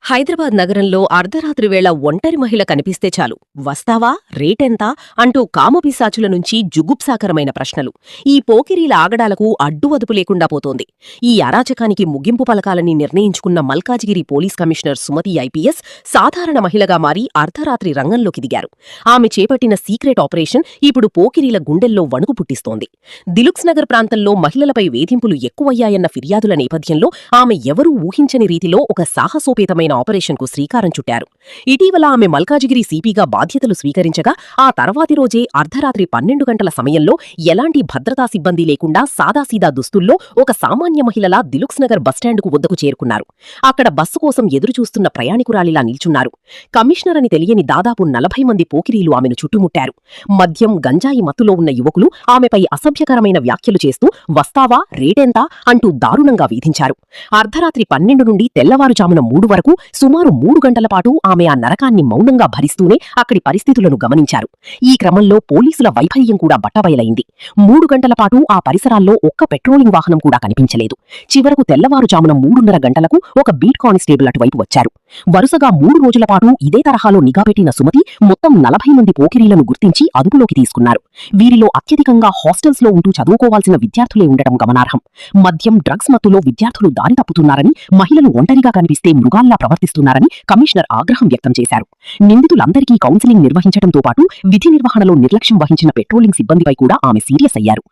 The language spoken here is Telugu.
హైదరాబాద్ నగరంలో అర్ధరాత్రి వేళ ఒంటరి మహిళ కనిపిస్తే చాలు వస్తావా రేటెంత అంటూ కామపిశాచుల నుంచి జుగుప్సాకరమైన ప్రశ్నలు. ఈ పోకిరీల ఆగడాలకు అడ్డువదుపు లేకుండా పోతోంది. ఈ అరాచకానికి ముగింపు పలకాలని నిర్ణయించుకున్న Malkajgiri police commissioner Sumathi IPS సాధారణ మహిళగా మారి అర్ధరాత్రి రంగంలోకి దిగారు. ఆమె చేపట్టిన సీక్రెట్ ఆపరేషన్ ఇప్పుడు పోకిరీల గుండెల్లో వణుకు పుట్టిస్తోంది. దిలుక్స్ నగర్ ప్రాంతంలో మహిళలపై వేధింపులు ఎక్కువయ్యాయన్న ఫిర్యాదుల నేపథ్యంలో ఆమె ఎవరూ ఊహించని రీతిలో ఒక సాహసోపేతమైన ఆపరేషన్కు శ్రీకారం చుట్టారు. ఇటీవల ఆమె మల్కాజిగిరి సిపిగా బాధ్యతలు స్వీకరించగా ఆ తర్వాతి రోజే అర్ధరాత్రి 12 గంటల సమయంలో ఎలాంటి భద్రతా సిబ్బంది లేకుండా సాదాసీదా దుస్తుల్లో ఒక సామాన్య మహిళలా దిలుక్స్ నగర్ బస్టాండుకు వద్దకు చేరుకున్నారు. అక్కడ బస్సు కోసం ఎదురుచూస్తున్న ప్రయాణికురాలిలా నిల్చున్నారు. కమిషనర్ అని తెలియని దాదాపు 40 మంది పోకిరీలు ఆమెను చుట్టుముట్టారు. మద్యం గంజాయి మత్తులో ఉన్న యువకులు ఆమెపై అసభ్యకరమైన వ్యాఖ్యలు చేస్తూ వస్తావా రేటెంత అంటూ దారుణంగా వీధించారు. అర్ధరాత్రి 12 నుండి తెల్లవారుజామున 3 వరకు సుమారు 3 గంటల పాటు ఆమె ఆ నరకాన్ని మౌనంగా భరిస్తూనే అక్కడి పరిస్థితులను గమనించారు. ఈ క్రమంలో పోలీసుల వైఫల్యం కూడా బట్టబయలైంది. 3 గంటల పాటు ఆ పరిసరాల్లో ఒక్క పెట్రోలింగ్ వాహనం కూడా కనిపించలేదు. చివరకు తెల్లవారుజామున 3:30 గంటలకు ఒక బీట్ కానిస్టేబుల్ అటువైపు వచ్చారు. వరుసగా 3 రోజుల పాటు ఇదే తరహాలో నిఘా పెట్టిన సుమతి మొత్తం 40 మంది పోకిరీలను గుర్తించి అదుపులోకి తీసుకున్నారు. వీరిలో అత్యధికంగా హాస్టల్స్లో ఉంటూ చదువుకోవాల్సిన విద్యార్థులే ఉండటం గమనార్హం. మద్యం డ్రగ్స్ మత్తులో విద్యార్థులు దారి తప్పుతున్నారని, మహిళలు ఒంటరిగా కనిపిస్తే మృగాల్లా ప్రవర్తిస్తున్నారని కమిషనర్ ఆగ్రహం వ్యక్తం చేశారు. నిందితులందరికీ కౌన్సిలింగ్ నిర్వహించడంతో పాటు విధి నిర్వహణలో నిర్లక్ష్యం వహించిన పెట్రోలింగ్ సిబ్బందిపై కూడా ఆమె సీరియస్ అయ్యారు.